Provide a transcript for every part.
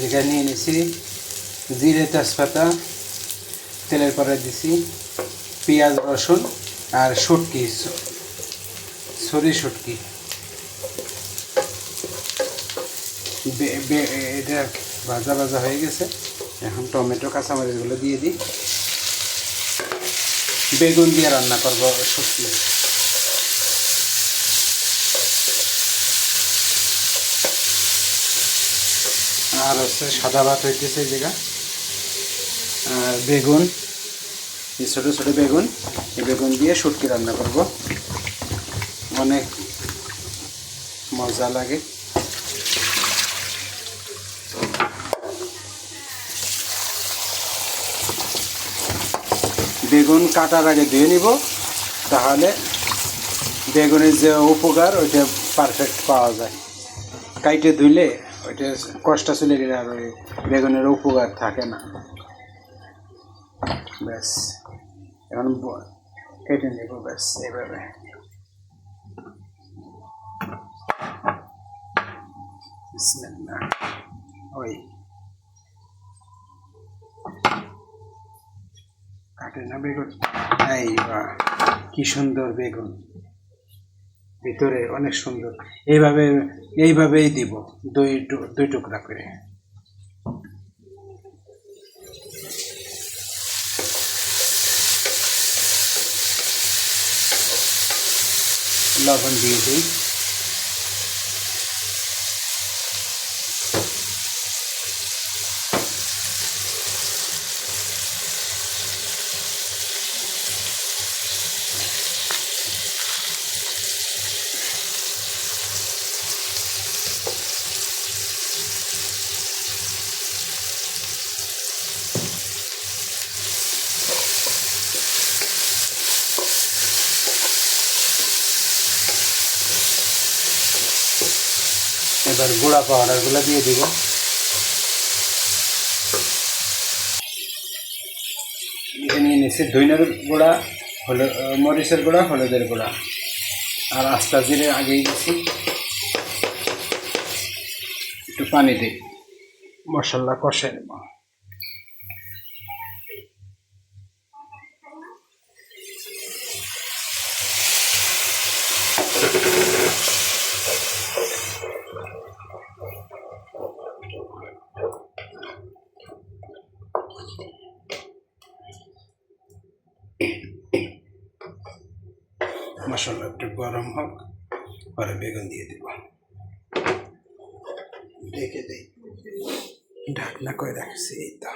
জায়গায় নিয়ে নিছি জিরে তেজপাতা, তেলের পরে দিছি পেঁয়াজ রসুন আর শুটকি, সরি শুটকি। এটা ভাজা ভাজা হয়ে গেছে। এখন টমেটো কাঁচামরিচগুলো দিয়ে দিই। বেগুন দিয়ে রান্না করবো শুটকি। আর হচ্ছে সাদা ভাত হইতেছে এই জায়গা। আর বেগুন, ছোটো ছোটো বেগুন, এই বেগুন দিয়ে শুটকি রান্না করব, অনেক মজা লাগে। বেগুন কাটার আগে ধুয়ে নিব, তাহলে বেগুনের যে উপকার ওইটা পারফেক্ট পাওয়া যায়। কাইটে ধুইলে ওইটা কষ্ট চলে গেলে আর ওই বেগুনের উপকার থাকে না। ব্যাস এখন কেটে নেব, ব্যাস এইভাবে। ওই কাটে না বেগুন, এই বা কি সুন্দর বেগুন, ভিতরে অনেক সুন্দর। এইভাবেই দিব, দুই টুকরা করে। লবণ দিয়ে দিই। এবার গুঁড়া পাউডারগুলো দিয়ে দিব। নিয়ে নিচ্ছি ধইনার গুঁড়া, মরিচের গুঁড়া, হলুদের গুঁড়া আর আস্তা জিরে আগেই দিচ্ছি। একটু পানি দিই, মশলা কষাই নেব। মশলা একটু গরম হোক, পরে বেগুন দিয়ে দিব। ঢেকে দিই, ঢাকনা করে রাখছি। এই তো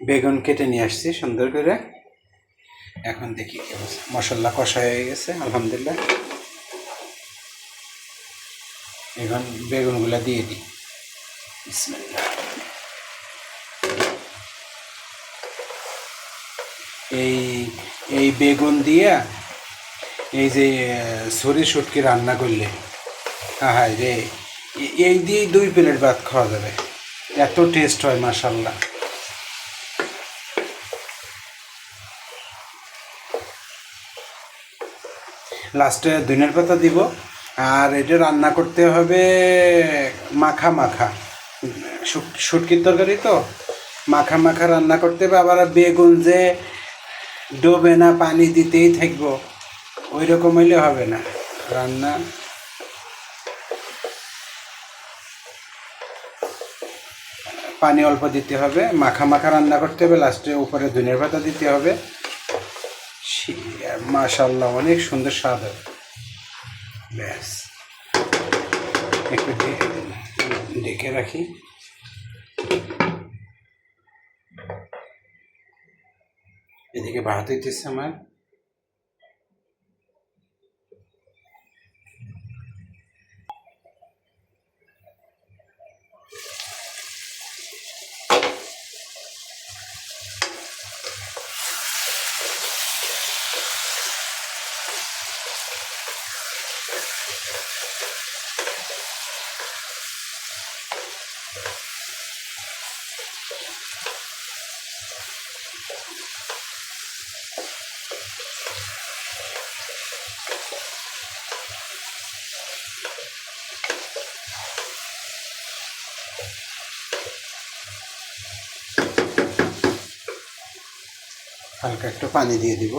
বেগুন কেটে নিয়ে আসছি সুন্দর করে। এখন দেখি মশলা কষা হয়ে গেছে আলহামদুলিল্লাহ। এখন বেগুনগুলা দিয়ে দিই। বিসমিল্লাহ। এই বেগুন দিয়া এই যে সরি শুটকি রান্না করলে, হ্যাঁ রে, এই দিয়েই 2 প্লেট ভাত খাওয়া যাবে, এত টেস্ট হয় মাশাল্লাহ। লাস্টে ধনিয়ার পাতা দিব। আর এটা রান্না করতে হবে মাখা মাখা, শুটকির তরকারি তো মাখা মাখা রান্না করতে হবে। আবার বেগুন যে ডোবে না, পানি দিতেই থাকবো, ওই রকম হইলে হবে না রান্না। পানি অল্প দিতে হবে, মাখা মাখা রান্না করতে হবে। লাস্টে উপরে ধনিয়ার পাতা দিতে হবে। মাশাল্লাহ অনেক সুন্দর স্বাদ হবে। ব্যাস একটু ঢেকে রাখি। এদিকে ভাত হইতেছে আমার। হালকা একটু পানি দিয়ে দিব।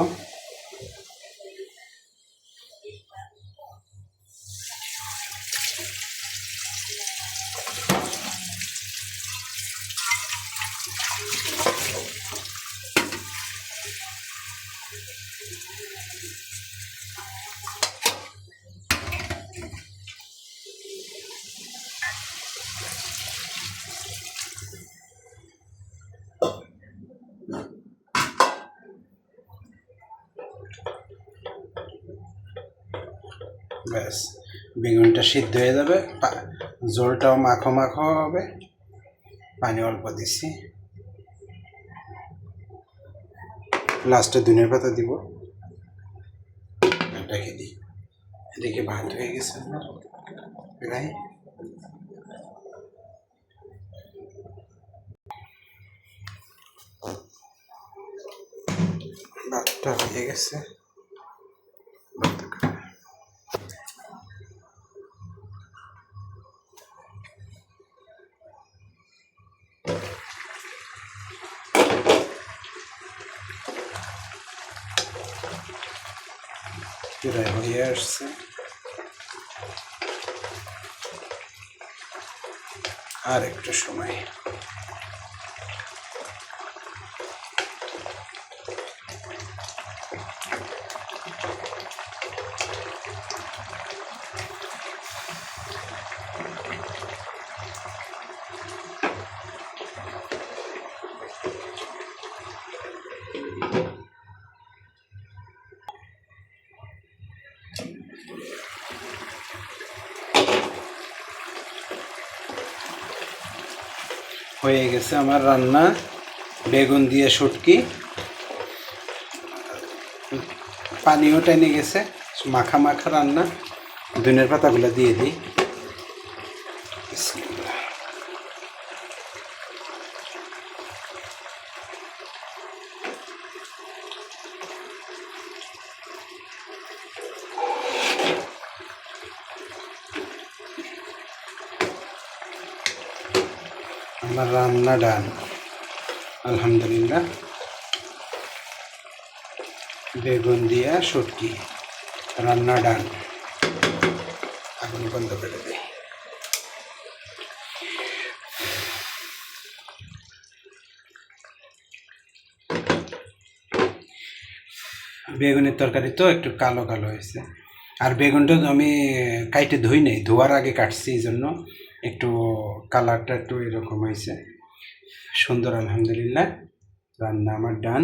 ব্যাস, বেগুনটা সিদ্ধ হয়ে যাবে, ঝোলটাও মাখো মাখো হবে। পানি অল্প দিছি, লাস্টে ধনিয়ার পাতা দিব। রেখে দিই। এদিকে ভাত হয়ে গেছে আমার প্রায়। ভাতটা হয়ে গেছে। প্রায় হয়ে আসছে, আর একটু সময়। হয়ে গেছে আমার রান্না, বেগুন দিয়ে শুটকি। পানিও টেনে গেছে, মাখা মাখা রান্না। ধনিয়ার পাতাগুলো দিয়ে দিই। বিসমিল্লাহ। আমার রান্না ডান, আলহামদুলিল্লাহ। বেগুন দিয়া শুটকি রান্না ডান। আগুন বন্ধ করে দিই। বেগুনের তরকারি তো একটু কালো কালো হয়েছে, আর বেগুনটা আমি কাইটে ধুই নেই, ধোয়ার আগে কাটছি, এই জন্য একটু কালারটা একটু এরকম হয়েছে। সুন্দর, আলহামদুলিল্লাহ। রান্না আমার ডান।